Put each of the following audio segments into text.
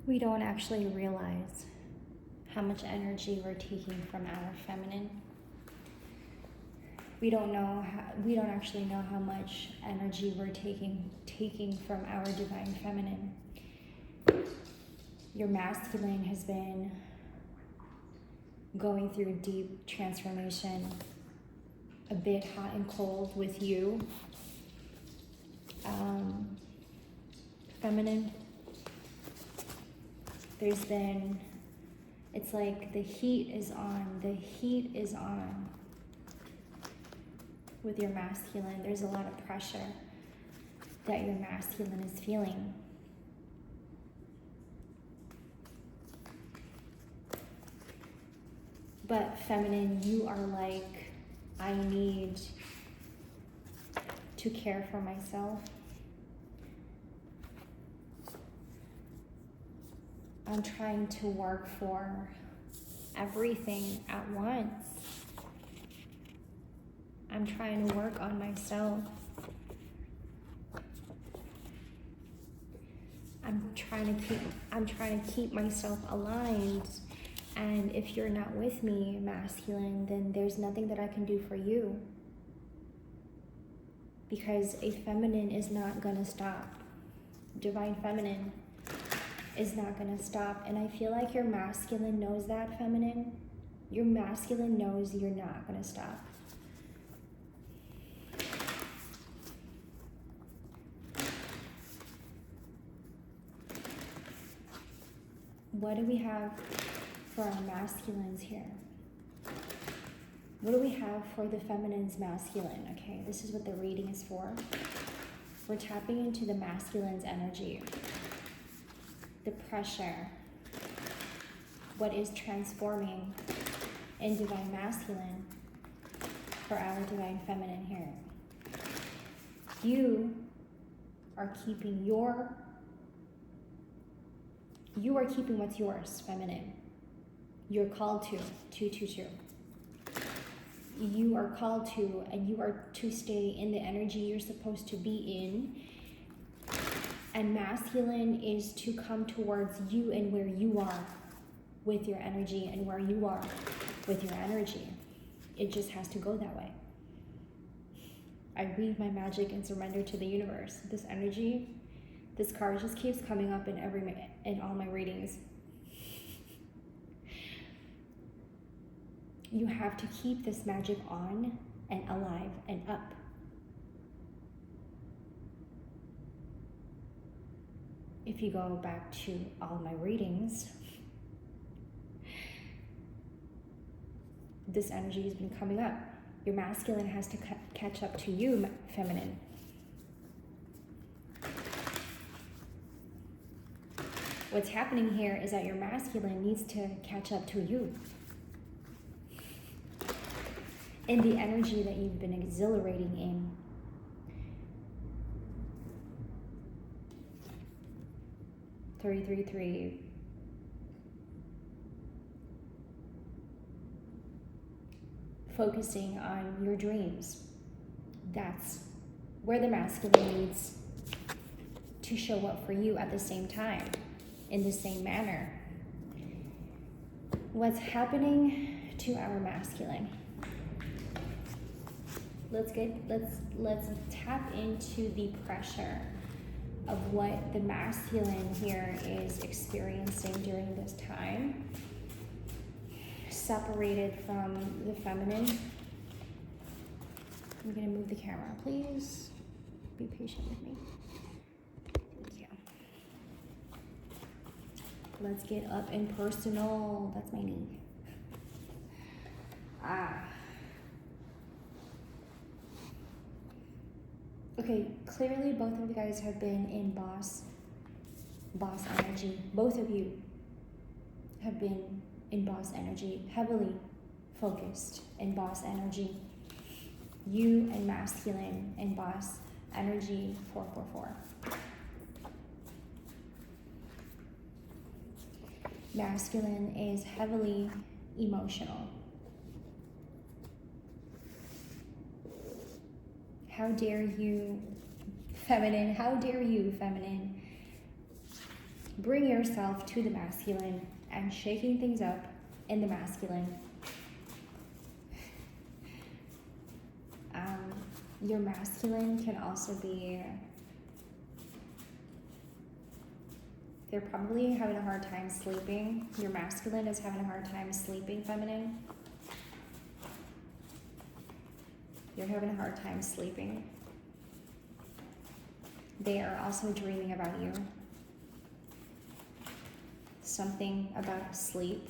We don't actually realize how much energy we're taking from our feminine. We don't actually know how much energy we're taking from our divine feminine. Your masculine has been going through deep transformation, a bit hot and cold with you. Feminine, it's like the heat is on with your masculine. There's a lot of pressure that your masculine is feeling. But feminine, you are like, I need to care for myself. I'm trying to work for everything at once. I'm trying to work on myself. I'm trying to keep myself aligned. And if you're not with me, masculine, then there's nothing that I can do for you. Because a feminine is not gonna stop. Divine feminine is not gonna stop. And I feel like your masculine knows that, feminine. Your masculine knows you're not gonna stop. What do we have for our masculines here? What do we have for the feminine's masculine? Okay, this is what the reading is for. We're tapping into the masculine's energy. The pressure, what is transforming in divine masculine for our divine feminine here. You are keeping what's yours, feminine. You're called to. You are called to, and you are to stay in the energy you're supposed to be in. And masculine is to come towards you and where you are with your energy and where you are with your energy. It just has to go that way. I read my magic and surrender to the universe. This energy, this card just keeps coming up in all my readings. You have to keep this magic on and alive and up. If you go back to all my readings, this energy has been coming up. Your masculine has to catch up to you, feminine. What's happening here is that your masculine needs to catch up to you in the energy that you've been exhilarating in. Three. Focusing on your dreams. That's where the masculine needs to show up for you at the same time, in the same manner. What's happening to our masculine? Let's tap into the pressure of what the masculine here is experiencing during this time, separated from the feminine. I'm gonna move the camera, please. Be patient with me. Thank you. Let's get up and personal. That's my knee. Okay, clearly both of you guys have been in boss energy. Both of you have been in boss energy, heavily focused in boss energy. You and masculine in boss energy, 444. Masculine is heavily emotional. How dare you, feminine? How dare you, feminine? bring yourself to the masculine and shaking things up in the masculine. Your masculine can also be, they're probably having a hard time sleeping. Your masculine is having a hard time sleeping, feminine. You're having a hard time sleeping. They are also dreaming about you. Something about sleep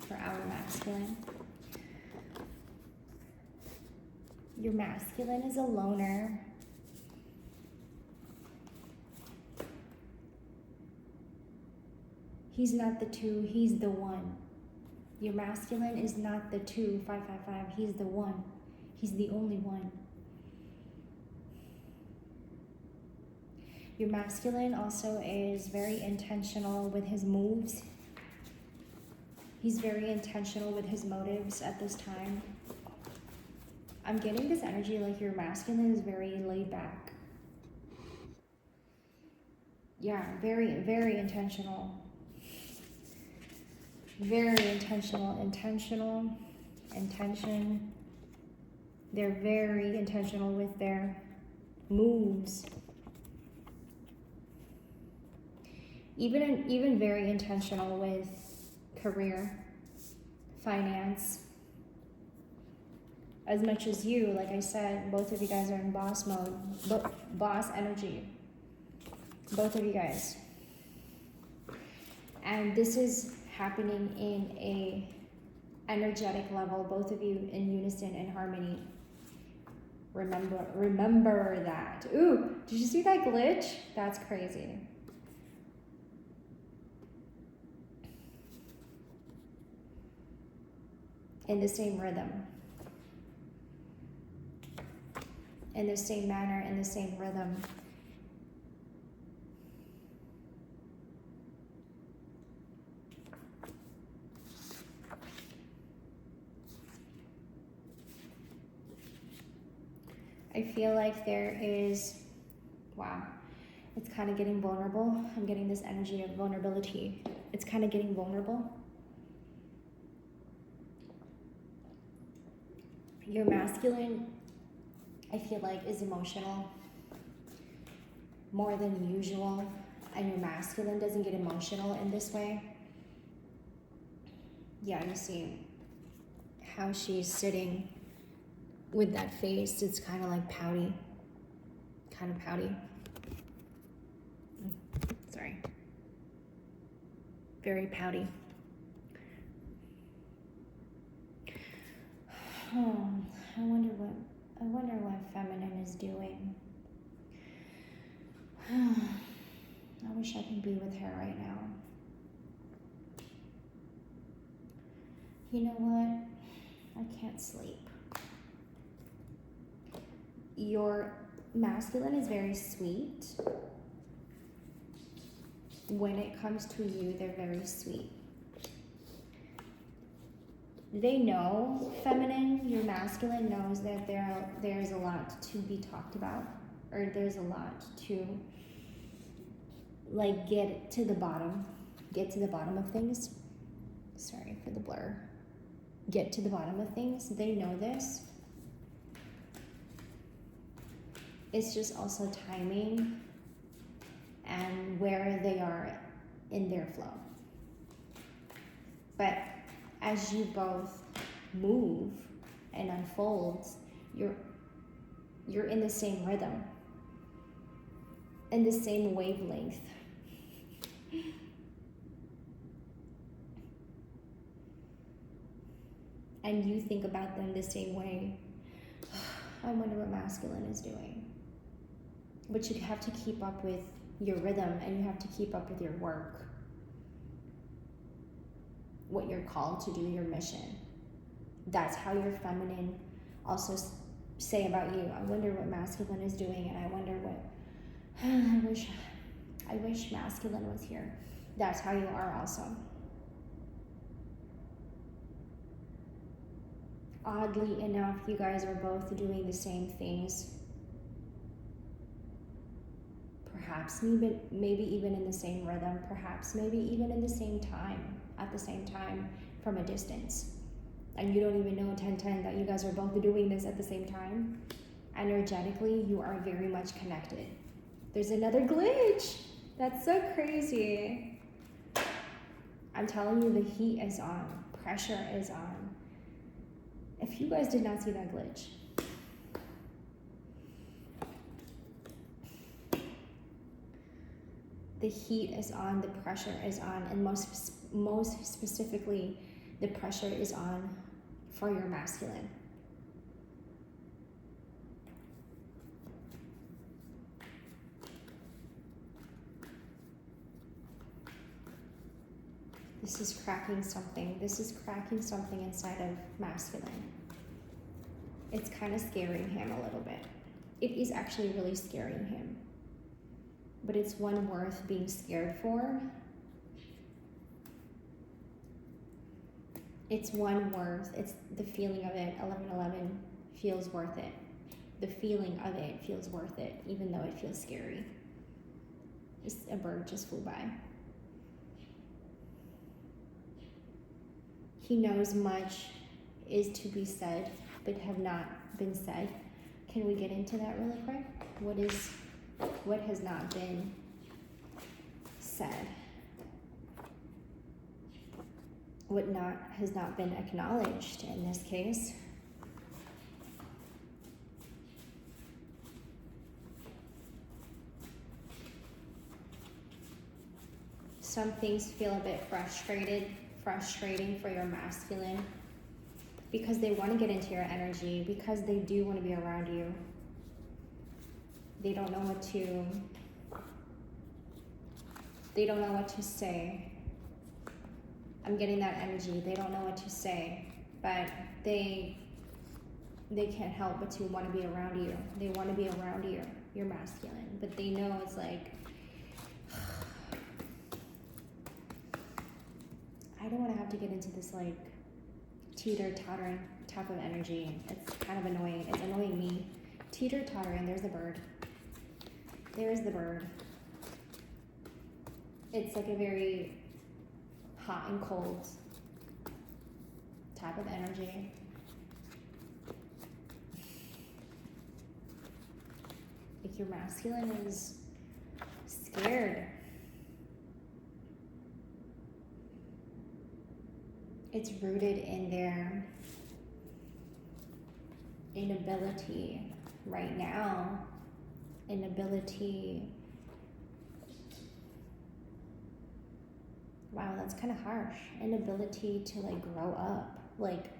for our masculine. Your masculine is a loner. He's not the 2, he's the 1. Your masculine is not the 2, 555, he's the 1. He's the only one. Your masculine also is very intentional with his moves. He's very intentional with his motives at this time. I'm getting this energy like your masculine is very laid back. Yeah, very, very intentional. Very intentional, intention. They're very intentional with their moves. Even very intentional with career, finance. As much as you, like I said, both of you guys are in boss mode, boss energy. Both of you guys. And this is happening in a energetic level, both of you in unison and harmony. Remember that. Ooh, did you see that glitch? That's crazy. In the same rhythm. In the same manner, in the same rhythm. I feel like there is, wow, it's kind of getting vulnerable. I'm getting this energy of vulnerability. It's kind of getting vulnerable. Your masculine, I feel like, is emotional more than usual, and your masculine doesn't get emotional in this way. Yeah, you see how she's sitting with that face. It's kind of like pouty, kind of pouty. Sorry. Very pouty. I wonder what feminine is doing. I wish I could be with her right now. You know what? I can't sleep. Your masculine is very sweet. When it comes to you, they're very sweet. They know, feminine, your masculine knows that there's a lot to be talked about, or there's a lot to, like, get to the bottom of things. Sorry for the blur. Get to the bottom of things. They know this. It's just also timing and where they are in their flow. But as you both move and unfold, you're in the same rhythm, in the same wavelength. And you think about them the same way. I wonder what masculine is doing. But you have to keep up with your rhythm, and you have to keep up with your work. What you're called to do, your mission. That's how your feminine also say about you. I wonder what masculine is doing, and I wonder what, I wish masculine was here. That's how you are also. Oddly enough, you guys are both doing the same things. perhaps maybe even in the same rhythm, perhaps maybe even in the same time, at the same time, from a distance. And you don't even know 10-10 that you guys are both doing this at the same time. Energetically, you are very much connected. There's another glitch. That's so crazy. I'm telling you, the heat is on. Pressure is on. If you guys did not see that glitch, the heat is on, the pressure is on, and most specifically, the pressure is on for your masculine. This is cracking something. This is cracking something inside of masculine. It's kind of scaring him a little bit. It is actually really scaring him. But it's one worth being scared for. It's one worth, it's the feeling of it. 1111 feels worth it. The feeling of it feels worth it, even though it feels scary. A bird just flew by. He knows much is to be said, but have not been said. Can we get into that really quick? What has not been said? What has not been acknowledged in this case? Some things feel a bit frustrating for your masculine, because they want to get into your energy, because they do want to be around you. They don't know what to say. I'm getting that energy. They don't know what to say, but they can't help but to want to be around you. They want to be around you, your masculine, but they know it's like, I don't want to have to get into this like teeter-tottering type of energy. It's kind of annoying. It's annoying me. Teeter-tottering, there's the bird. There's the bird. It's like a very hot and cold type of energy. Like your masculine is scared. It's rooted in their inability right now. Wow, that's kind of harsh. Inability to like grow up, like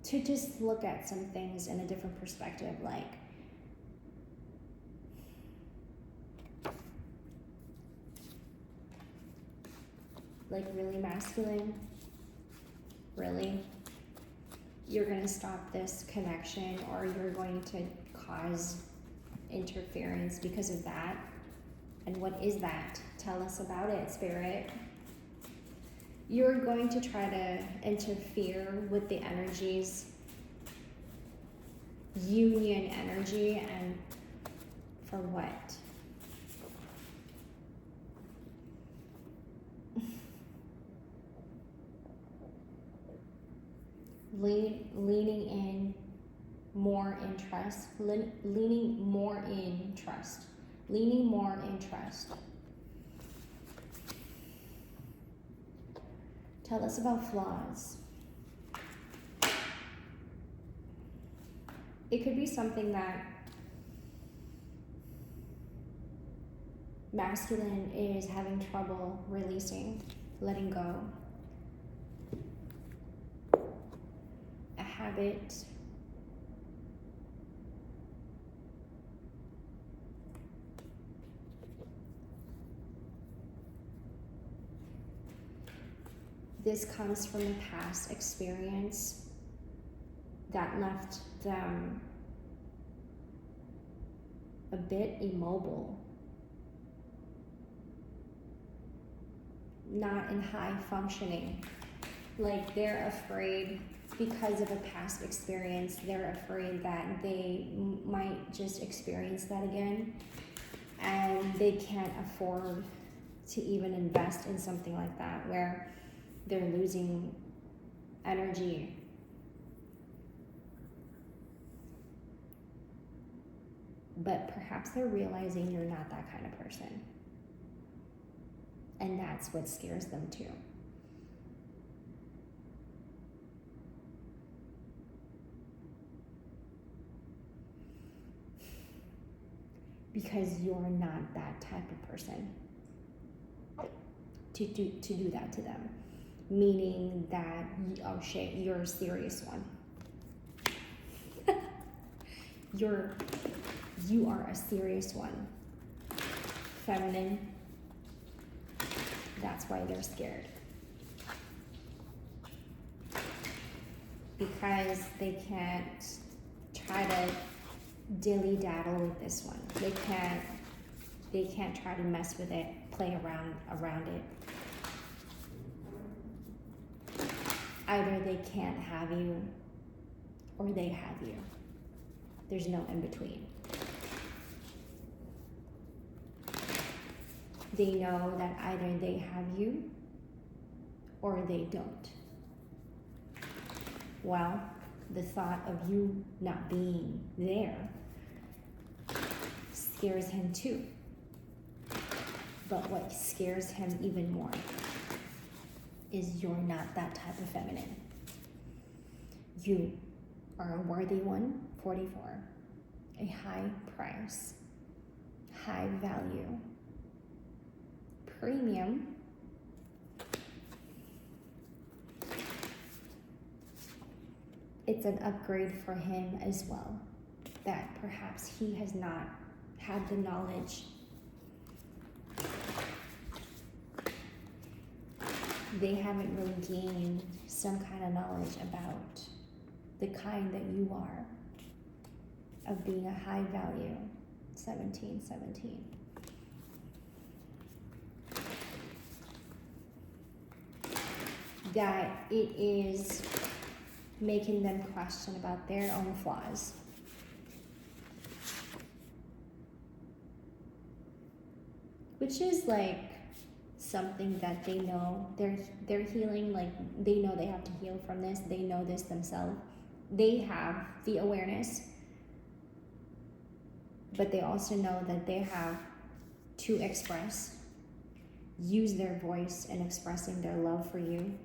to just look at some things in a different perspective, like really masculine, really? You're going to stop this connection, or you're going to cause interference because of that? And what is that? Tell us about it, Spirit. You're going to try to interfere with the energies, union energy, and for what? Leaning in more in trust, leaning more in trust. Tell us about flaws. It could be something that masculine is having trouble releasing, letting go. A habit. This comes from a past experience that left them a bit immobile, not in high functioning. Like they're afraid because of a past experience, they're afraid that they might just experience that again, and they can't afford to even invest in something like that where they're losing energy. But perhaps they're realizing you're not that kind of person. And that's what scares them too. Because you're not that type of person to do that to them. Meaning that, oh shit, you're a serious one. You are a serious one. Feminine. That's why they're scared. Because they can't try to dilly-daddle with this one. They can't try to mess with it, play around it. Either they can't have you or they have you. There's no in between. They know that either they have you or they don't. Well, the thought of you not being there scares him too. But what scares him even more is you're not that type of feminine. You are a worthy one, 44, a high price, high value, premium, it's an upgrade for him as well, that perhaps he has not had the knowledge. They haven't really gained some kind of knowledge about the kind that you are, of being a high value 1717. That it is making them question about their own flaws. Which is like something that they know they're healing, like they know they have to heal from this, they know this themselves. They have the awareness, but they also know that they have to express, use their voice in expressing their love for you.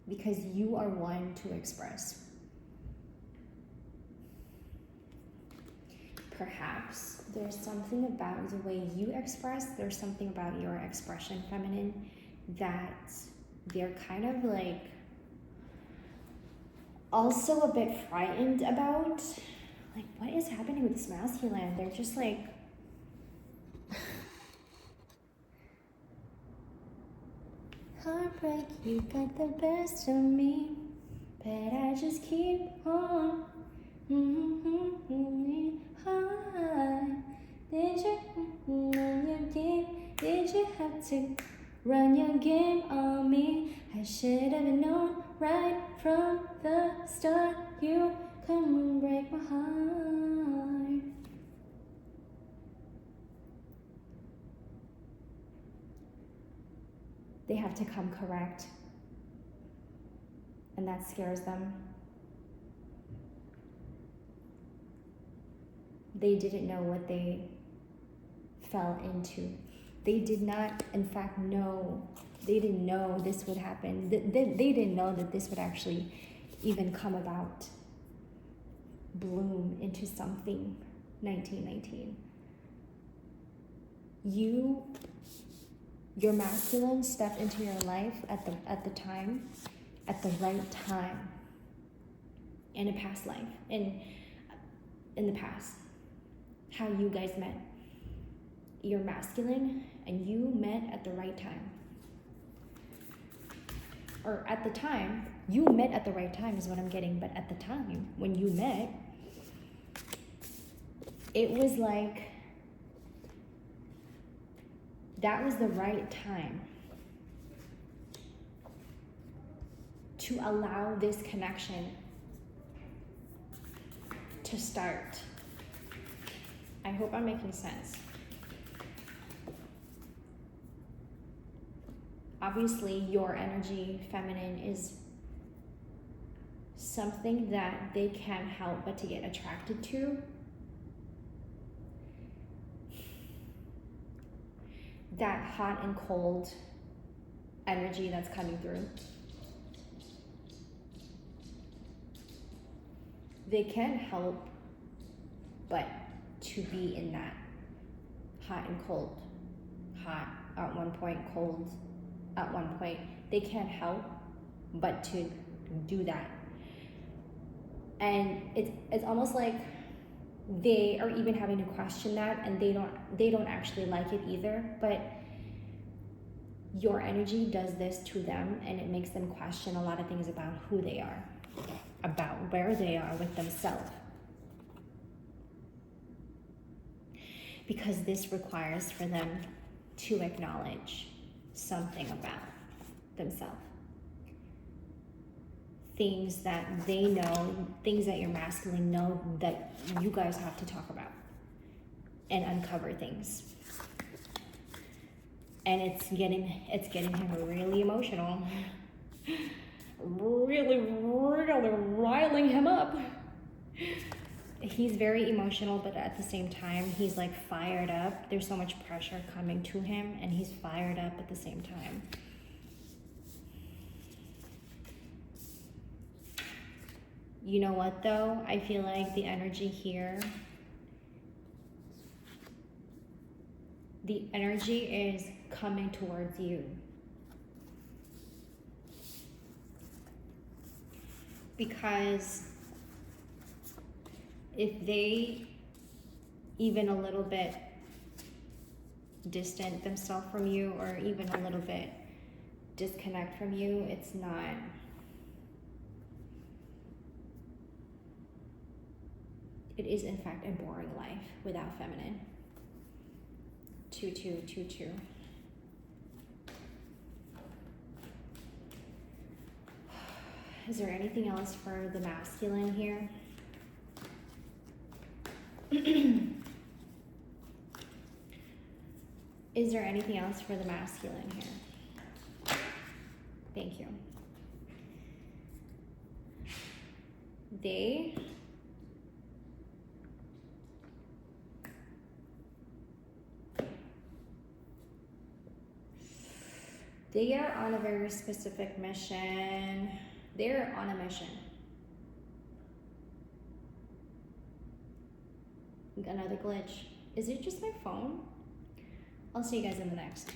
Because you are one to express. Perhaps there's something about the way you express, there's something about your expression, feminine, that they're kind of like also a bit frightened about. Like, what is happening with this masculine? They're just like, heartbreak, you got the best of me, but I just keep on. Hi. Did you run your game? Did you have to run your game on me? I should have known right from the start you come and break my heart. They have to come correct, and that scares them. They didn't know what they fell into. They did not, in fact, know. They didn't know this would happen. They didn't know that this would actually even come about, bloom into something. 1919. Your masculine stepped into your life at the right time, in a past life, in the past. How you guys met. You're masculine and you met at the right time. Or at the time, you met at the right time is what I'm getting, but at the time when you met, it was like, that was the right time. to allow this connection to start. I hope I'm making sense. Obviously, your energy, feminine, is something that they can't help but to get attracted to. That hot and cold energy that's coming through. They can't help but to be in that hot and cold. Hot at one point, cold at one point. They can't help but to do that. And it's almost like they are even having to question that, and they don't actually like it either. But your energy does this to them, and it makes them question a lot of things about who they are, about where they are with themselves. Because this requires for them to acknowledge something about themselves. Things that they know, things that your masculine know that you guys have to talk about and uncover things. And it's getting him really emotional. Really riling him up. He's very emotional, but at the same time, he's like fired up. There's so much pressure coming to him, and he's fired up at the same time. You know what though? I feel like the energy here, the energy is coming towards you. Because if they even a little bit distant themselves from you, or even a little bit disconnect from you, it's not, it is in fact a boring life without feminine. 2-2-2-2. Is there anything else for the masculine here? Is there anything else for the masculine here? Thank you. They are on a very specific mission. They're on a mission. Another glitch. Is it just my phone? I'll see you guys in the next.